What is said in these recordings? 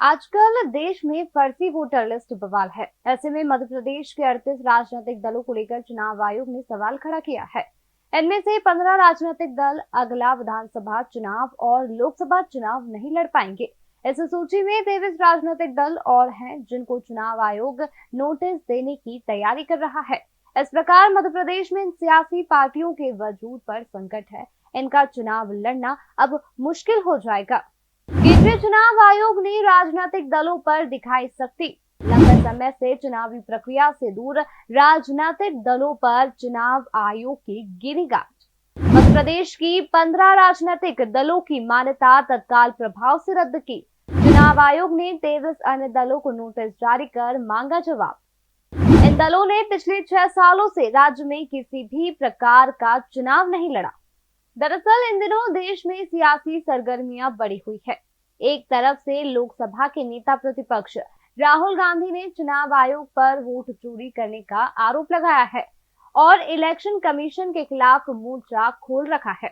आजकल देश में फर्जी वोटर लिस्ट बवाल है। ऐसे में मध्य प्रदेश के 38 राजनीतिक दलों को लेकर चुनाव आयोग ने सवाल खड़ा किया है। इनमें से 15 राजनीतिक दल अगला विधानसभा चुनाव और लोकसभा चुनाव नहीं लड़ पाएंगे। इस सूची में 23 राजनीतिक दल और हैं जिनको चुनाव आयोग नोटिस देने की तैयारी कर रहा है। इस प्रकार मध्य प्रदेश में इन सियासी पार्टियों के वजूद पर संकट है। इनका चुनाव लड़ना अब मुश्किल हो जाएगा। केंद्रीय चुनाव आयोग ने राजनीतिक दलों पर दिखाई सख्ती। लंबे समय से चुनावी प्रक्रिया से दूर राजनीतिक दलों पर चुनाव आयोग की गिरी गाज। मध्य प्रदेश की 15 राजनीतिक दलों की मान्यता तत्काल प्रभाव से रद्द की। चुनाव आयोग ने 23 अन्य दलों को नोटिस जारी कर मांगा जवाब। इन दलों ने पिछले 6 सालों से राज्य में किसी भी प्रकार का चुनाव नहीं लड़ा। दरअसल इन दिनों देश में सियासी सरगर्मियां बढ़ी हुई है। एक तरफ से लोकसभा के नेता प्रतिपक्ष राहुल गांधी ने चुनाव आयोग पर वोट चोरी करने का आरोप लगाया है और इलेक्शन कमीशन के खिलाफ मोर्चा खोल रखा है।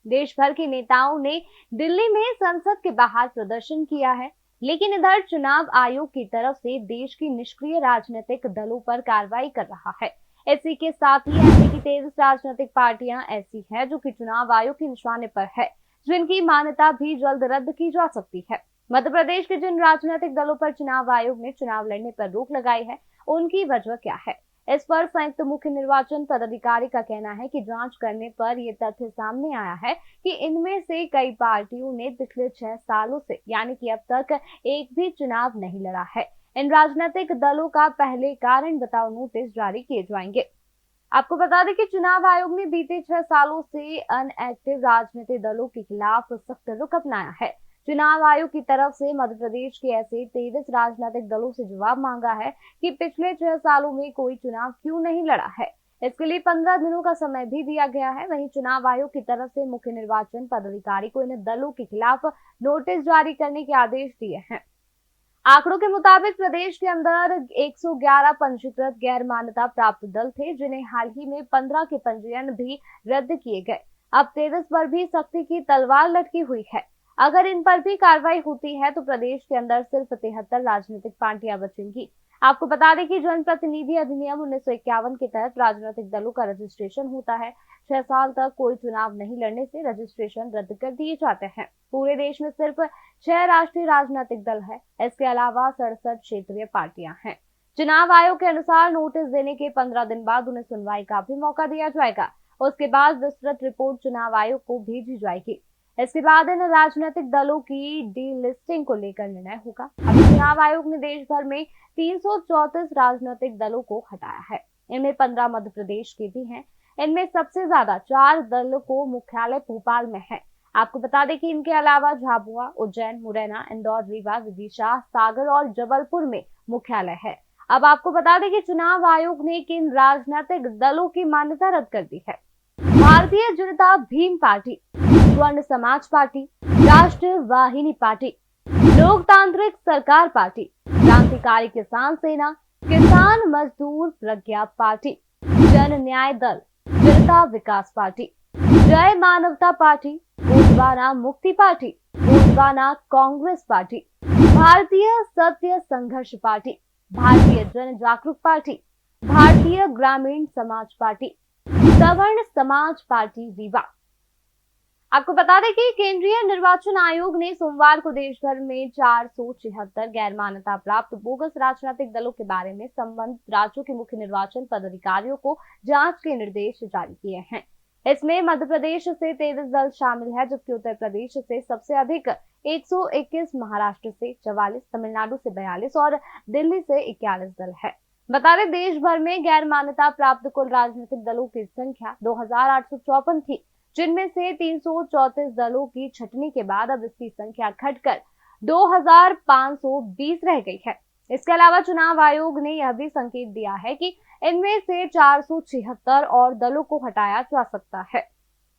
देश भर के नेताओं ने दिल्ली में संसद के बाहर प्रदर्शन किया है, लेकिन इधर चुनाव आयोग की तरफ से देश की निष्क्रिय राजनीतिक दलों पर कार्रवाई कर रहा है। इसी के साथ ही ऐसे की 23 राजनीतिक पार्टियां ऐसी हैं जो कि चुनाव आयोग के निशाने पर है, जिनकी मान्यता भी जल्द रद्द की जा सकती है। मध्य प्रदेश के जिन राजनीतिक दलों पर चुनाव आयोग ने चुनाव लड़ने पर रोक लगाई है, उनकी वजह क्या है? इस पर संयुक्त मुख्य निर्वाचन पदाधिकारी का कहना है कि जांच करने पर यह तथ्य सामने आया है कि इनमें से कई पार्टियों ने पिछले 6 सालों से यानी कि अब तक एक भी चुनाव नहीं लड़ा है। इन राजनीतिक दलों का पहले कारण बताओ नोटिस जारी किए जाएंगे। आपको बता दें कि चुनाव आयोग ने बीते 6 सालों से अनएक्टिव राजनीतिक दलों के खिलाफ सख्त रुख अपनाया है। चुनाव आयोग की तरफ से मध्य प्रदेश के ऐसे 23 राजनीतिक दलों से जवाब मांगा है कि पिछले 6 सालों में कोई चुनाव क्यों नहीं लड़ा है। इसके लिए 15 दिनों का समय भी दिया गया है। वहीं चुनाव आयोग की तरफ से मुख्य निर्वाचन पदाधिकारी को इन दलों के खिलाफ नोटिस जारी करने के आदेश दिए हैं। आंकड़ों के मुताबिक प्रदेश के अंदर 111 पंजीकृत गैर मान्यता प्राप्त दल थे, जिन्हें हाल ही में 15 के पंजीयन भी रद्द किए गए। अब 23 पर भी सख्ती की तलवार लटकी हुई है। अगर इन पर भी कार्रवाई होती है तो प्रदेश के अंदर सिर्फ 73 राजनीतिक पार्टियां बचेंगी। आपको बता दें कि जनप्रतिनिधि अधिनियम 1951 के तहत राजनीतिक दलों का रजिस्ट्रेशन होता है। 6 साल तक कोई चुनाव नहीं लड़ने से रजिस्ट्रेशन रद्द कर दिए जाते हैं। पूरे देश में सिर्फ 6 राष्ट्रीय राजनीतिक दल है। इसके अलावा 67 क्षेत्रीय पार्टियां हैं। चुनाव आयोग के अनुसार नोटिस देने के 15 दिन बाद उन्हें सुनवाई का भी मौका दिया जाएगा। उसके बाद विस्तृत रिपोर्ट चुनाव आयोग को भेजी जाएगी। इसके बाद इन राजनीतिक दलों की डीलिस्टिंग को लेकर निर्णय होगा। अभी चुनाव आयोग ने देश भर में 334 राजनीतिक दलों को हटाया है। इनमें 15 मध्य प्रदेश के भी हैं। इनमें सबसे ज्यादा 4 दलों को मुख्यालय भोपाल में है। आपको बता दें कि इनके अलावा झाबुआ, उज्जैन, मुरैना, इंदौर, रीवा, विदिशा, सागर और जबलपुर में मुख्यालय है। अब आपको बता दें कि चुनाव आयोग ने किन राजनीतिक दलों की मान्यता रद्द कर दी है। भारतीय जनता भीम पार्टी, स्वर्ण समाज पार्टी, राष्ट्र वाहिनी पार्टी, लोकतांत्रिक सरकार पार्टी, क्रांतिकारी किसान सेना, किसान मजदूर प्रज्ञा पार्टी, जन न्याय दल, जनता विकास पार्टी, जय मानवता पार्टी, गोंडवाना मुक्ति पार्टी, गोंडवाना कांग्रेस पार्टी, भारतीय सत्य संघर्ष पार्टी, भारतीय जन जागरूक पार्टी, भारतीय ग्रामीण समाज पार्टी, सवर्ण समाज पार्टी रीवा। आपको बता दें कि केंद्रीय निर्वाचन आयोग ने सोमवार को देश भर में 476 गैर मान्यता प्राप्त बोगस राजनीतिक दलों के बारे में संबंधित राज्यों के मुख्य निर्वाचन पदाधिकारियों को जांच के निर्देश जारी किए हैं। इसमें मध्य प्रदेश से 23 दल शामिल है, जबकि उत्तर प्रदेश से सबसे अधिक 121, महाराष्ट्र से 44, तमिलनाडु से 42 और दिल्ली से 41 दल है। बता दें देश भर में गैर मान्यता प्राप्त कुल राजनीतिक दलों की संख्या 2854 थी, जिनमें से 334 दलों की छटनी के बाद अब इसकी संख्या घटकर 2520 रह गई है। इसके अलावा चुनाव आयोग ने यह भी संकेत दिया है कि इनमें से 476 और दलों को हटाया जा सकता है।